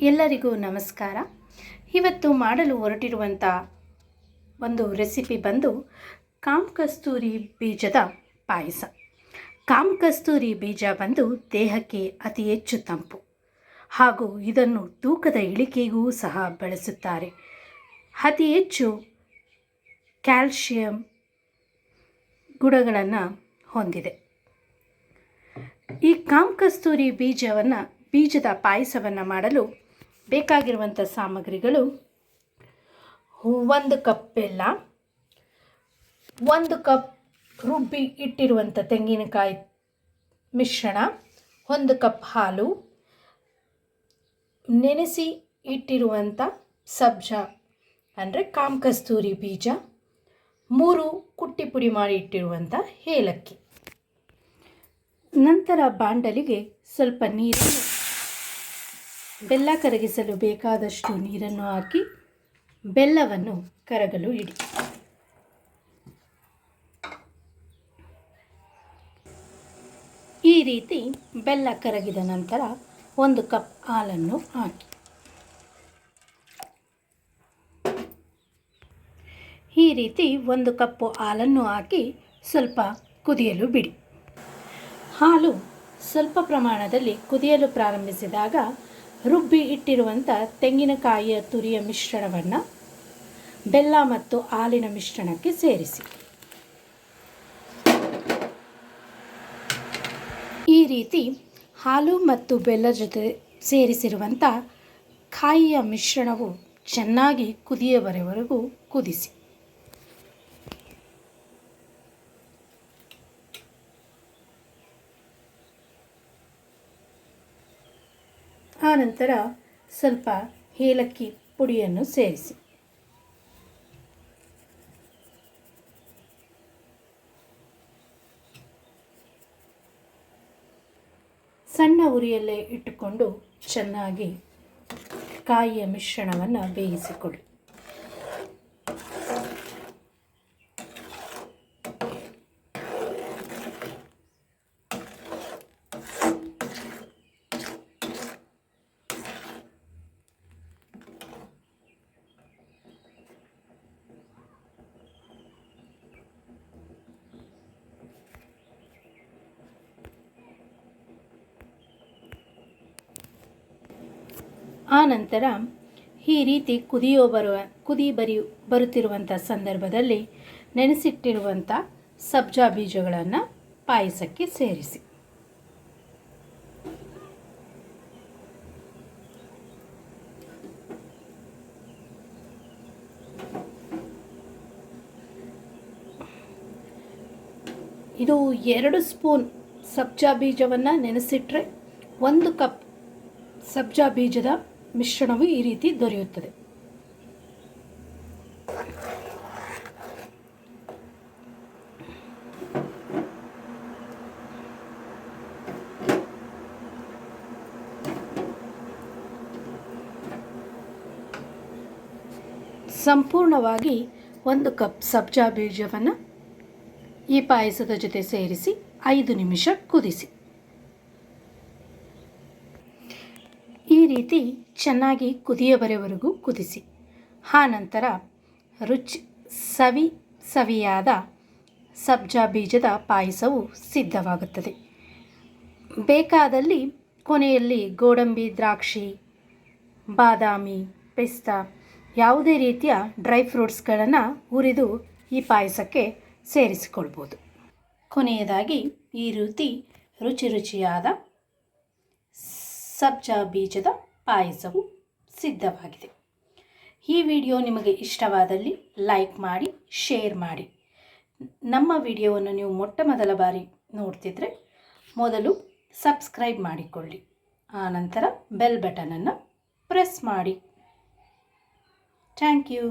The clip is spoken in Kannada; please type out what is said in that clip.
ಎಲ್ಲರಿಗೂ ನಮಸ್ಕಾರ. ಇವತ್ತು ಮಾಡಲು ಹೊರಟಿರುವಂಥ ಒಂದು ರೆಸಿಪಿ ಬಂದು ಕಾಮಕಸ್ತೂರಿ ಬೀಜದ ಪಾಯಸ. ಕಾಮಕಸ್ತೂರಿ ಬೀಜ ಬಂದು ದೇಹಕ್ಕೆ ಅತಿ ಹೆಚ್ಚು ತಂಪು ಹಾಗೂ ಇದನ್ನು ತೂಕದ ಇಳಿಕೆಗೂ ಸಹ ಬಳಸುತ್ತಾರೆ. ಅತಿ ಹೆಚ್ಚು ಕ್ಯಾಲ್ಶಿಯಂ ಗುಣಗಳನ್ನು ಹೊಂದಿದೆ. ಈ ಕಾಮಕಸ್ತೂರಿ ಬೀಜದ ಪಾಯಸವನ್ನು ಮಾಡಲು ಬೇಕಾಗಿರುವಂಥ ಸಾಮಗ್ರಿಗಳು: 1 ಕಪ್ ಬೆಲ್ಲ, 1 ಕಪ್ ರುಬ್ಬಿ ಇಟ್ಟಿರುವಂಥ ತೆಂಗಿನಕಾಯಿ ಮಿಶ್ರಣ, 1 ಕಪ್ ಹಾಲು, ನೆನೆಸಿ ಇಟ್ಟಿರುವಂಥ ಸಬ್ಜಾ ಅಂದರೆ ಕಾಮಕಸ್ತೂರಿ ಬೀಜ, 3 ಕುಟ್ಟಿ ಪುಡಿ ಮಾಡಿ ಇಟ್ಟಿರುವಂಥ ಏಲಕ್ಕಿ. ನಂತರ ಬಾಂಡಲಿಗೆ ಸ್ವಲ್ಪ ನೀರನ್ನು, ಬೆಲ್ಲ ಕರಗಿಸಲು ಬೇಕಾದಷ್ಟು ನೀರನ್ನು ಹಾಕಿ ಬೆಲ್ಲವನ್ನು ಕರಗಲು ಇಡಿ. ಈ ರೀತಿ ಬೆಲ್ಲ ಕರಗಿದ ನಂತರ 1 ಕಪ್ ಹಾಲನ್ನು ಹಾಕಿ ಈ ರೀತಿ 1 ಕಪ್ ಹಾಲನ್ನು ಹಾಕಿ ಸ್ವಲ್ಪ ಕುದಿಯಲು ಬಿಡಿ. ಹಾಲು ಸ್ವಲ್ಪ ಪ್ರಮಾಣದಲ್ಲಿ ಕುದಿಯಲು ಪ್ರಾರಂಭಿಸಿದಾಗ ರುಬ್ಬಿ ಇಟ್ಟಿರುವಂಥ ತೆಂಗಿನಕಾಯಿಯ ತುರಿಯ ಮಿಶ್ರಣವನ್ನು ಬೆಲ್ಲ ಮತ್ತು ಹಾಲಿನ ಮಿಶ್ರಣಕ್ಕೆ ಸೇರಿಸಿ. ಈ ರೀತಿ ಹಾಲು ಮತ್ತು ಬೆಲ್ಲ ಜೊತೆ ಸೇರಿಸಿರುವಂಥ ಕಾಯಿಯ ಮಿಶ್ರಣವು ಚೆನ್ನಾಗಿ ಕುದಿಯುವವರೆಗೂ ಕುದಿಸಿ. ಆನಂತರ ಸ್ವಲ್ಪ ಏಲಕ್ಕಿ ಪುಡಿಯನ್ನು ಸೇರಿಸಿ. ಸಣ್ಣ ಉರಿಯಲ್ಲೇ ಇಟ್ಟುಕೊಂಡು ಚೆನ್ನಾಗಿ ಕಾಯಿಯ ಮಿಶ್ರಣವನ್ನು ಬೇಯಿಸಿಕೊಳ್ಳಿ. ಆನಂತರ ಈ ರೀತಿ ಬರುತ್ತಿರುವಂಥ ಸಂದರ್ಭದಲ್ಲಿ ನೆನೆಸಿಟ್ಟಿರುವಂಥ ಸಬ್ಜಾ ಬೀಜಗಳನ್ನು ಪಾಯಸಕ್ಕೆ ಸೇರಿಸಿ. ಇದು 2 ಸ್ಪೂನ್ ಸಬ್ಜಾ ಬೀಜವನ್ನು ನೆನೆಸಿಟ್ರೆ 1 ಕಪ್ ಸಬ್ಜಾ ಬೀಜದ ಮಿಶ್ರಣವು ಈ ರೀತಿ ದೊರೆಯುತ್ತದೆ. ಸಂಪೂರ್ಣವಾಗಿ 1 ಕಪ್ ಸಬ್ಜಾ ಬೀಜವನ್ನು ಈ ಪಾಯಸದ ಜೊತೆ ಸೇರಿಸಿ 5 ನಿಮಿಷ ಕುದಿಸಿ. ಈ ರೀತಿ ಚೆನ್ನಾಗಿ ಕುದಿಯುವವರೆಗೂ ಕುದಿಸಿ. ಆನಂತರ ಸವಿಯಾದ ಸಬ್ಜಾ ಬೀಜದ ಪಾಯಸವು ಸಿದ್ಧವಾಗುತ್ತದೆ. ಬೇಕಾದಲ್ಲಿ ಕೊನೆಯಲ್ಲಿ ಗೋಡಂಬಿ, ದ್ರಾಕ್ಷಿ, ಬಾದಾಮಿ, ಪಿಸ್ತಾ ಯಾವುದೇ ರೀತಿಯ ಡ್ರೈ ಫ್ರೂಟ್ಸ್ಗಳನ್ನು ಹುರಿದು ಈ ಪಾಯಸಕ್ಕೆ ಸೇರಿಸಿಕೊಳ್ಬೋದು. ಕೊನೆಯದಾಗಿ ಈ ರೀತಿ ರುಚಿಯಾದ ಸಬ್ಜಾ ಬೀಜದ ಪಾಯಸವು ಸಿದ್ಧವಾಗಿದೆ. ಈ ವಿಡಿಯೋ ನಿಮಗೆ ಇಷ್ಟವಾದಲ್ಲಿ ಲೈಕ್ ಮಾಡಿ, ಶೇರ್ ಮಾಡಿ. ನಮ್ಮ ವಿಡಿಯೋವನ್ನು ನೀವು ಮೊಟ್ಟಮೊದಲ ಬಾರಿ ನೋಡ್ತಿದ್ರೆ ಮೊದಲು ಸಬ್ಸ್ಕ್ರೈಬ್ ಮಾಡಿಕೊಳ್ಳಿ. ಆನಂತರ ಬೆಲ್ ಬಟನನ್ನು ಪ್ರೆಸ್ ಮಾಡಿ. Thank you.